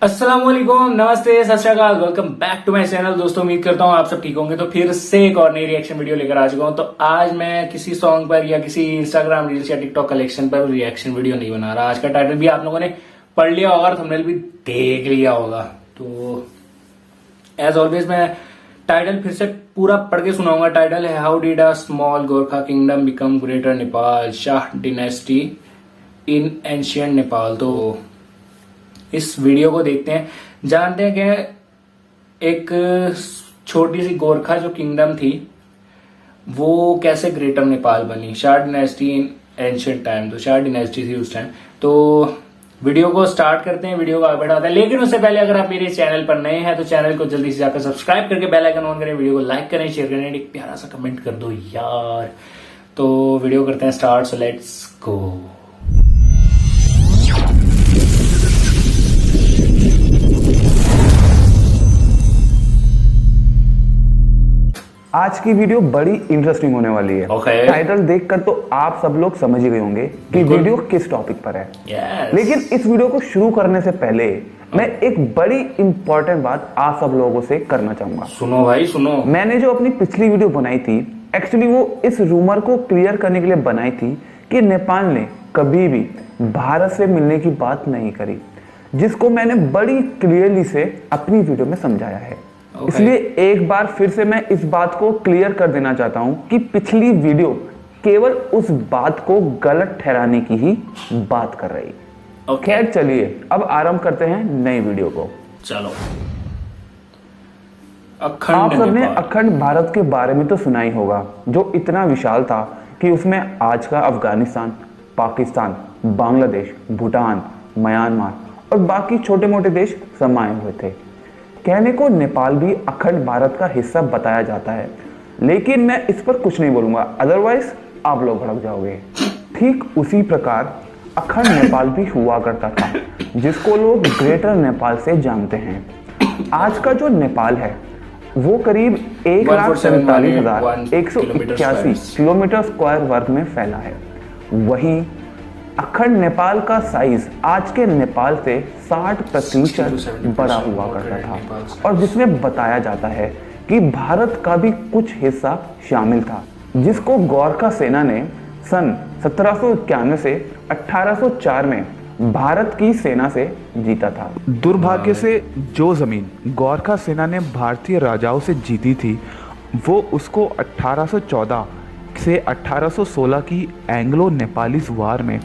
अस्सलामुअलैकुम, नमस्ते, Sat Sri Akal, welcome back to my channel. दोस्तों उम्मीद करता हूँ आप सब ठीक होंगे। तो फिर से एक और नई रिएक्शन वीडियो लेकर आ चुका हूँ। तो आज मैं किसी सॉन्ग पर या किसी इंस्टाग्राम रील्स या टिकटॉक कलेक्शन पर रिएक्शन वीडियो नहीं बना रहा। आज का टाइटल भी आप लोगों ने पढ़ लिया होगा और थंबनेल भी देख लिया होगा। तो एज ऑलवेज मैं टाइटल फिर से पूरा पढ़ के सुनाऊंगा। टाइटल है how did a small Gorkha kingdom become greater Nepal, Shah dynasty in ancient Nepal. तो इस वीडियो को देखते हैं, जानते हैं कि एक छोटी सी गोरखा जो किंगडम थी वो कैसे ग्रेटर नेपाल बनी। Shah dynasty in ancient time, तो शाह डिनेस्टी थी उस टाइम। तो वीडियो को स्टार्ट करते हैं, वीडियो को आगे बढ़ाते हैं। लेकिन उससे पहले अगर आप मेरे चैनल पर नए हैं तो चैनल को जल्दी से जाकर सब्सक्राइब करके बेल आइकन ऑन करें, वीडियो को लाइक करें, शेयर करें, एक प्यारा सा कमेंट कर दो यार। तो वीडियो करते हैं स्टार्ट, सो लेट्स गो। आज की वीडियो बड़ी इंटरेस्टिंग होने वाली है। टाइटल देखकर तो आप सब लोग समझ ही गए होंगे कि वीडियो किस टॉपिक पर है। लेकिन इस वीडियो को शुरू करने से पहले मैं एक बड़ी इंपॉर्टेंट बात आप सब लोगों से करना चाहूंगा। सुनो भाई सुनो। मैंने जो अपनी पिछली वीडियो बनाई थी, एक्चुअली वो इस रूमर को क्लियर करने के लिए बनाई थी कि नेपाल ने कभी भी भारत से मिलने की बात नहीं करी, जिसको मैंने बड़ी क्लियरली से अपनी वीडियो में समझाया है। इसलिए एक बार फिर से मैं इस बात को क्लियर कर देना चाहता हूं कि पिछली वीडियो केवल उस बात को गलत ठहराने की ही बात कर रही। खैर चलिए अब आरंभ करते हैं नई वीडियो को। चलो। आप सबने अखंड भारत के बारे में तो सुना ही होगा, जो इतना विशाल था कि उसमें आज का अफगानिस्तान, पाकिस्तान, बांग्लादेश, भूटान, म्यांमार और बाकी छोटे मोटे देश समाये हुए थे। कहने को नेपाल भी अखंड भारत का हिस्सा बताया जाता है, लेकिन मैं इस पर कुछ नहीं बोलूंगा, अदरवाइज आप लोग भड़क जाओगे। ठीक उसी प्रकार अखंड नेपाल भी हुआ करता था, जिसको लोग ग्रेटर नेपाल से जानते हैं। आज का जो नेपाल है वो करीब 1,47,181 किलोमीटर स्क्वायर वर्ग में फैला है। वहीं अखंड नेपाल का साइज आज के नेपाल से 60% बड़ा हुआ करता था, और जिसमें बताया जाता है कि भारत का भी कुछ हिस्सा शामिल था, जिसको गोरखा सेना ने सन 1791 से 1804 में भारत की सेना से जीता था। दुर्भाग्य से जो जमीन गोरखा सेना ने भारतीय राजाओं से जीती थी, वो उसको 1814 से 1816 की एंग्लो नेपालीज वार में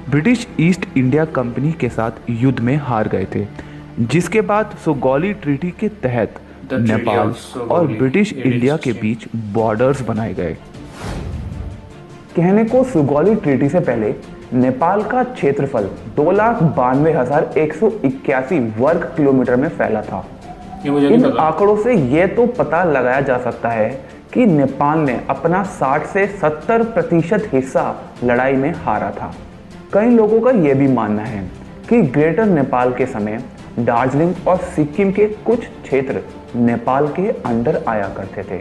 ब्रिटिश ईस्ट इंडिया कंपनी के साथ युद्ध में हार गए थे, जिसके बाद सुगौली ट्रीटी के तहत नेपाल और ब्रिटिश इंडिया के बीच बॉर्डर्स बनाए गए। कहने को सुगौली ट्रीटी से पहले नेपाल का क्षेत्रफल 2,92,181 वर्ग किलोमीटर में फैला था। इन आंकड़ों से यह तो पता लगाया जा सकता है कि नेपाल ने अपना 60 से 70% हिस्सा लड़ाई में हारा था। कई लोगों का यह भी मानना है कि ग्रेटर नेपाल के समय दार्जिलिंग और सिक्किम के कुछ क्षेत्र नेपाल के अंडर आया करते थे।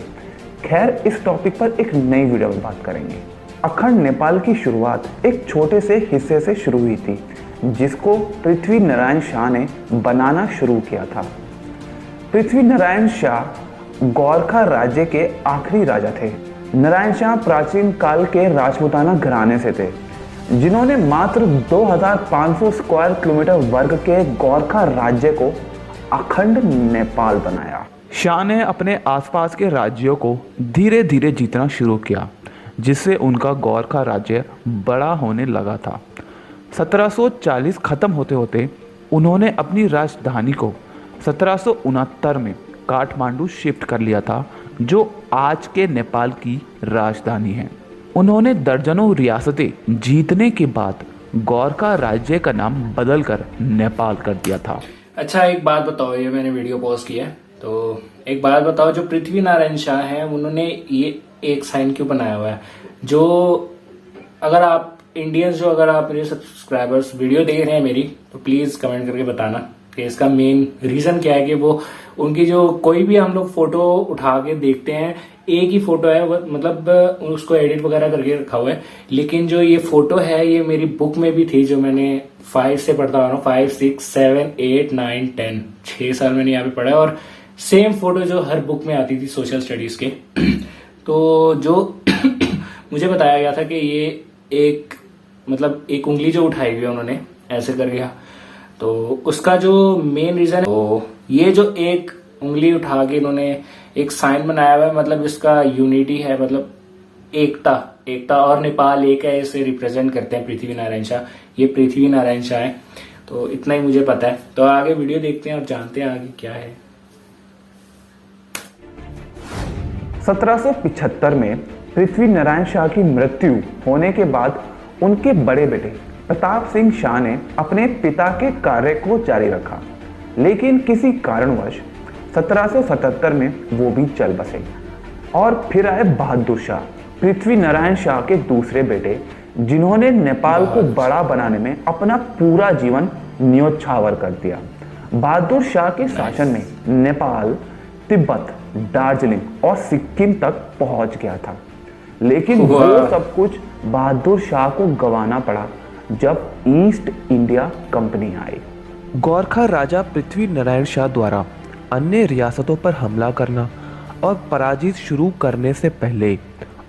खैर इस टॉपिक पर एक नई वीडियो में बात करेंगे। अखंड नेपाल की शुरुआत एक छोटे से हिस्से से शुरू हुई थी, जिसको पृथ्वी नारायण शाह ने बनाना शुरू किया था। पृथ्वी नारायण शाह गोरखा राज्य के आखिरी राजा थे। नारायण शाह प्राचीन काल के राजपूताना घराने से थे, जिन्होंने मात्र 2,500 स्क्वायर किलोमीटर वर्ग के गोरखा राज्य को अखंड नेपाल बनाया। शाह ने अपने आसपास के राज्यों को धीरे धीरे जीतना शुरू किया, जिससे उनका गोरखा राज्य बड़ा होने लगा था। 1740 खत्म होते होते उन्होंने अपनी राजधानी को 1769 में काठमांडू शिफ्ट कर लिया था, जो आज के नेपाल की राजधानी है। उन्होंने दर्जनों रियासतें जीतने के बाद गोरखा राज्य का नाम बदलकर नेपाल कर दिया था। अच्छा एक बात बताओ, ये मैंने वीडियो पोस्ट किया है तो एक बात बताओ, जो पृथ्वी नारायण शाह है उन्होंने ये एक साइन क्यों बनाया हुआ है? जो अगर आप इंडियंस, जो अगर आप मेरे सब्सक्राइबर्स वीडियो देख रहे हैं मेरी, तो प्लीज कमेंट करके बताना कि इसका मेन रीजन क्या है। कि वो उनकी जो कोई भी हम लोग फोटो उठा के देखते हैं, एक ही फोटो है, मतलब उसको एडिट वगैरह करके रखा हुआ है, लेकिन जो ये फोटो है ये मेरी बुक में भी थी, जो मैंने 5 से पढ़ता आ रहा हूँ, 5, 6, 7, 8, 9, 10, 6 साल मैंने यहाँ पे पढ़ा है। और सेम फोटो जो हर बुक में आती थी सोशल स्टडीज के तो जो मुझे बताया गया था कि ये एक मतलब एक उंगली जो उठाई हुई है उन्होंने ऐसे कर गया, तो उसका जो मेन रीजन है, तो ये जो एक उंगली उठा के इन्होंने एक साइन बनाया हुआ है, मतलब इसका यूनिटी है, मतलब एकता और नेपाल एक है, इसे रिप्रेजेंट करते हैं पृथ्वी नारायण शाह। ये पृथ्वी नारायण शाह है, तो इतना ही मुझे पता है। तो आगे वीडियो देखते हैं और जानते हैं आगे क्या है। 1775 में पृथ्वी नारायण शाह की मृत्यु होने के बाद उनके बड़े बेटे प्रताप सिंह शाह ने अपने पिता के कार्य को जारी रखा, लेकिन किसी कारणवश 1777 में वो भी चल बसे। और फिर आए बहादुर शाह, पृथ्वी नारायण शाह के दूसरे बेटे, जिन्होंने नेपाल को बड़ा बनाने में अपना पूरा जीवन न्योछावर कर दिया। बहादुर शाह के शासन में नेपाल, तिब्बत, दार्जिलिंग और सिक्किम तक पहुंच गया था, लेकिन वो सब कुछ बहादुर शाह को गंवाना पड़ा जब ईस्ट इंडिया कंपनी आई। गोरखा राजा पृथ्वी नारायण शाह द्वारा अन्य रियासतों पर हमला करना और पराजित शुरू करने से पहले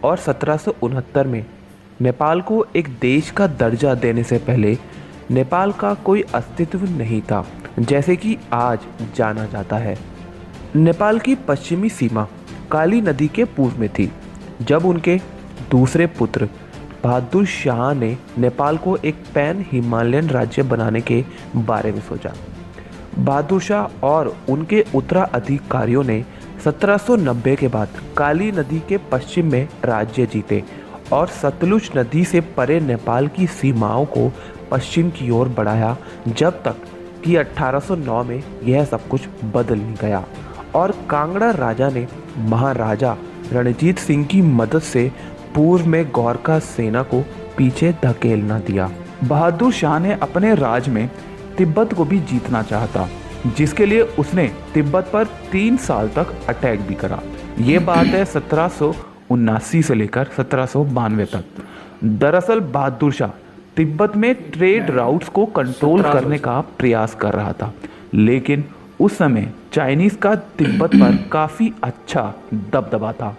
और 1769 में नेपाल को एक देश का दर्जा देने से पहले नेपाल का कोई अस्तित्व नहीं था जैसे कि आज जाना जाता है। नेपाल की पश्चिमी सीमा काली नदी के पूर्व में थी जब उनके दूसरे पुत्र बहादुर शाह ने नेपाल को एक पैन हिमालयन राज्य बनाने के बारे में सोचा। बहादुर शाह और उनके उत्तराधिकारियों ने 1790 के बाद काली नदी के पश्चिम में राज्य जीते और सतलुज नदी से परे नेपाल की सीमाओं को पश्चिम की ओर बढ़ाया, जब तक कि 1809 में यह सब कुछ बदल नहीं गया और कांगड़ा राजा ने महाराजा रणजीत सिंह की मदद से पूर्व में गोरखा सेना को पीछे धकेल न दिया। बहादुर शाह ने अपने राज में तिब्बत को भी जीतना चाहता, जिसके लिए उसने तिब्बत पर 3 साल तक अटैक भी करा। ये बात है 1779 से लेकर 1792 तक। दरअसल बहादुर शाह तिब्बत में ट्रेड राउट्स को कंट्रोल करने का प्रयास कर रहा था, लेकिन उस समय चाइनीज का तिब्बत पर काफ़ी अच्छा दबदबा था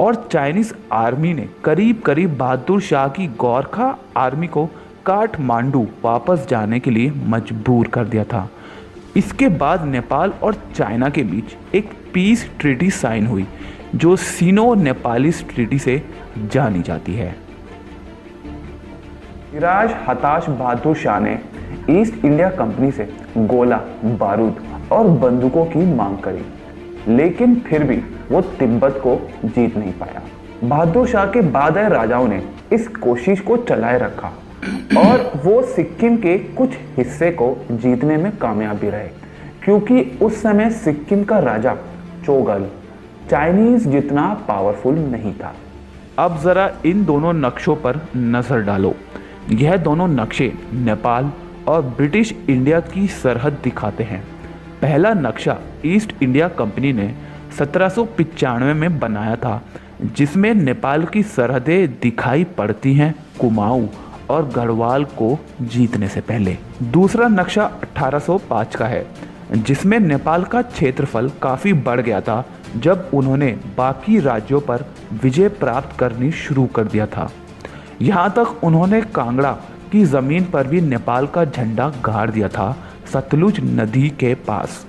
और चाइनीज आर्मी ने करीब करीब बहादुर शाह की गोरखा आर्मी को काठमांडू वापस जाने के लिए मजबूर कर दिया था। इसके बाद नेपाल और चाइना के बीच एक पीस ट्रीटी साइन हुई जो सिनो नेपालीस ट्रीटी से जानी जाती है। सिराज हताश बहादुर शाह ने ईस्ट इंडिया कंपनी से गोला, बारूद और बंदूकों की मांग करी, लेकिन फिर भी वो तिब्बत को जीत नहीं पाया। बहादुर शाह के बाद आए राजाओं ने इस कोशिश को चलाए रखा और वो सिक्किम के कुछ हिस्से को जीतने में कामयाब भी रहे, क्योंकि उस समय सिक्किम का राजा चोगल चाइनीज जितना पावरफुल नहीं था। अब जरा इन दोनों नक्शों पर नजर डालो। यह दोनों नक्शे नेपाल और ब्रिटिश इंडिया की सरहद दिखाते हैं। पहला नक्शा ईस्ट इंडिया कंपनी ने 1795 में बनाया था, जिसमें नेपाल की सरहदें दिखाई पड़ती हैं कुमाऊं और गढ़वाल को जीतने से पहले। दूसरा नक्शा 1805 का है, जिसमें नेपाल का क्षेत्रफल काफ़ी बढ़ गया था जब उन्होंने बाकी राज्यों पर विजय प्राप्त करनी शुरू कर दिया था। यहाँ तक उन्होंने कांगड़ा की ज़मीन पर भी नेपाल का झंडा गाड़ दिया था, सतलुज नदी के पास।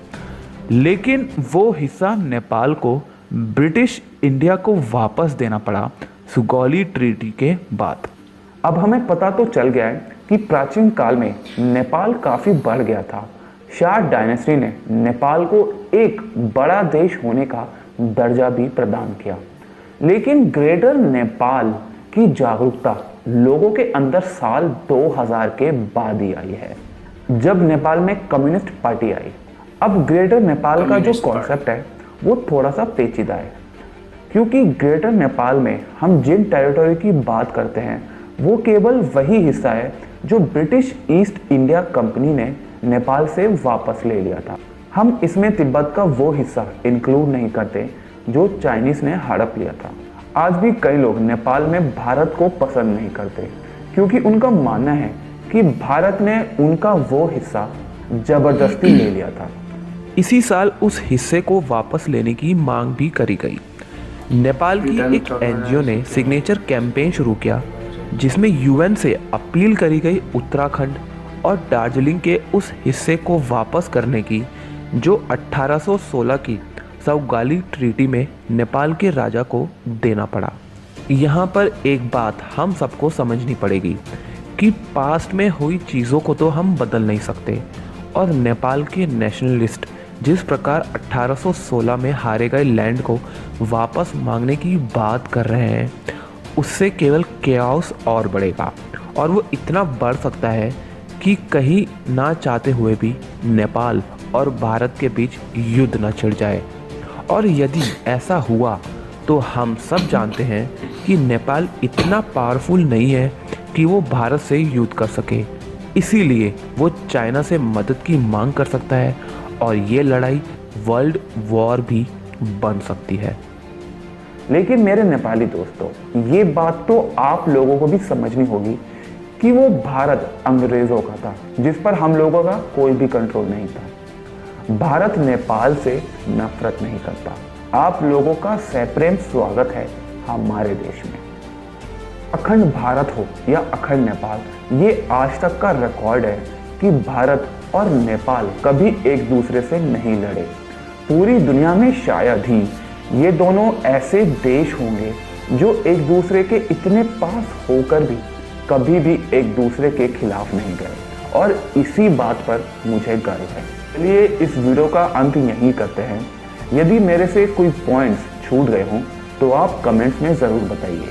लेकिन वो हिस्सा नेपाल को ब्रिटिश इंडिया को वापस देना पड़ा सुगौली ट्रीटी के बाद। अब हमें पता तो चल गया है कि प्राचीन काल में नेपाल काफ़ी बढ़ गया था। शाह डायनेस्टी ने नेपाल को एक बड़ा देश होने का दर्जा भी प्रदान किया, लेकिन ग्रेटर नेपाल की जागरूकता लोगों के अंदर साल 2000 के बाद ही आई है, जब नेपाल में कम्युनिस्ट पार्टी आई। अब ग्रेटर नेपाल का जो कॉन्सेप्ट है वो थोड़ा सा पेचीदा है, क्योंकि ग्रेटर नेपाल में हम जिन टेरिटरी की बात करते हैं वो केवल वही हिस्सा है जो ब्रिटिश ईस्ट इंडिया कंपनी ने नेपाल से वापस ले लिया था। हम इसमें तिब्बत का वो हिस्सा इंक्लूड नहीं करते जो चाइनीज ने हड़प लिया था। आज भी कई लोग नेपाल में भारत को पसंद नहीं करते, क्योंकि उनका मानना है कि भारत ने उनका वो हिस्सा जबरदस्ती ले लिया था। इसी साल उस हिस्से को वापस लेने की मांग भी करी गई। नेपाल की एक एनजीओ ने सिग्नेचर कैंपेन शुरू किया, जिसमें यूएन से अपील करी गई उत्तराखंड और दार्जिलिंग के उस हिस्से को वापस करने की, जो 1816 की सौगाली ट्रीटी में नेपाल के राजा को देना पड़ा। यहाँ पर एक बात हम सबको समझनी पड़ेगी कि पास्ट में हुई चीज़ों को तो हम बदल नहीं सकते, और नेपाल के नेशनलिस्ट जिस प्रकार 1816 में हारे गए लैंड को वापस मांगने की बात कर रहे हैं, उससे केवल केओस और बढ़ेगा, और वो इतना बढ़ सकता है कि कहीं ना चाहते हुए भी नेपाल और भारत के बीच युद्ध न छिड़ जाए। और यदि ऐसा हुआ तो हम सब जानते हैं कि नेपाल इतना पावरफुल नहीं है कि वो भारत से युद्ध कर सके, इसीलिए वो चाइना से मदद की मांग कर सकता है, और ये लड़ाई वर्ल्ड वॉर भी बन सकती है। लेकिन मेरे नेपाली दोस्तों, ये बात तो आप लोगों को भी समझनी होगी कि वो भारत अंग्रेजों का था, जिस पर हम लोगों का कोई भी कंट्रोल नहीं था। भारत नेपाल से नफरत नहीं करता। आप लोगों का सप्रेम स्वागत है हमारे देश में। अखंड भारत हो या अखंड नेपाल, ये आज तक का रिकॉर्ड है कि भारत और नेपाल कभी एक दूसरे से नहीं लड़े। पूरी दुनिया में शायद ही ये दोनों ऐसे देश होंगे जो एक दूसरे के इतने पास होकर भी कभी भी एक दूसरे के खिलाफ नहीं गए, और इसी बात पर मुझे गर्व है। चलिए इस वीडियो का अंत यहीं करते हैं। यदि मेरे से कोई पॉइंट्स छूट गए हों तो आप कमेंट्स में ज़रूर बताइए।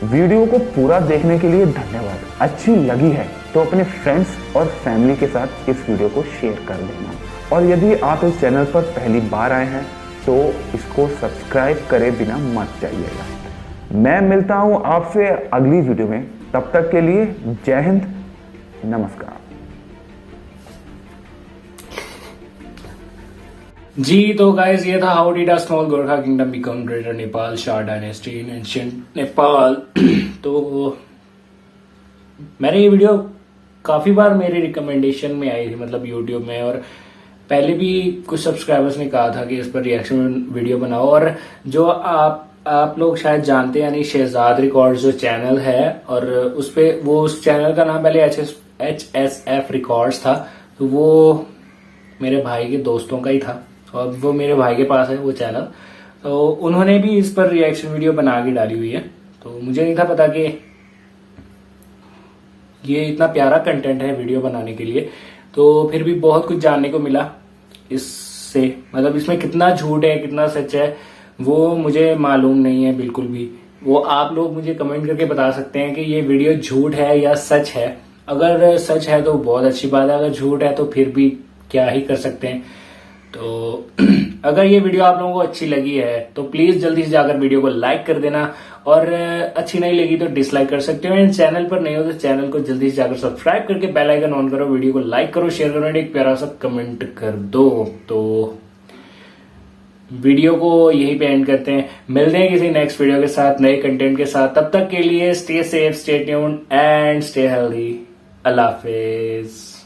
वीडियो को पूरा देखने के लिए धन्यवाद। अच्छी लगी है तो अपने फ्रेंड्स और फैमिली के साथ इस वीडियो को शेयर कर देना, और यदि आप इस चैनल पर पहली बार आए हैं तो इसको सब्सक्राइब करे बिना मत जाइएगा। मैं मिलता हूं आपसे अगली वीडियो में, तब तक के लिए जय हिंद, नमस्कार। जी तो गाइस, ये था how did a small Gorkha kingdom become greater Nepal, Shah dynasty in ancient Nepal. तो मैंने ये वीडियो काफी बार मेरे रिकमेंडेशन में आई थी, मतलब यूट्यूब में, और पहले भी कुछ सब्सक्राइबर्स ने कहा था कि इस पर रिएक्शन वीडियो बनाओ। और जो आप लोग शायद जानते हैं, यानी शहजाद रिकॉर्ड्स जो चैनल है, और उस चैनल का नाम पहले HSF रिकॉर्ड्स था, तो वो मेरे भाई के दोस्तों का ही था, और वो मेरे भाई के पास है वो चैनल। तो उन्होंने भी इस पर रिएक्शन वीडियो बना के डाली हुई है। तो मुझे नहीं था पता कि ये इतना प्यारा कंटेंट है वीडियो बनाने के लिए, तो फिर भी बहुत कुछ जानने को मिला इससे। मतलब इसमें कितना झूठ है कितना सच है वो मुझे मालूम नहीं है बिल्कुल भी। वो आप लोग मुझे कमेंट करके बता सकते हैं कि ये वीडियो झूठ है या सच है। अगर सच है तो बहुत अच्छी बात है, अगर झूठ है तो फिर भी क्या ही कर सकते हैं। तो अगर ये वीडियो आप लोगों को अच्छी लगी है तो प्लीज जल्दी से जाकर वीडियो को लाइक कर देना, और अच्छी नहीं लगी तो डिसलाइक कर सकते हो। एंड चैनल पर नहीं हो तो चैनल को जल्दी से जाकर सब्सक्राइब करके बेल आइकन ऑन करो, वीडियो को लाइक करो, शेयर करो, एक प्यारा सा कमेंट कर दो। तो वीडियो को यहीं पे एंड करते हैं, मिलते हैं किसी नेक्स्ट वीडियो के साथ, नए कंटेंट के साथ। तब तक के लिए stay safe, stay tuned and stay healthy. Allah Hafiz.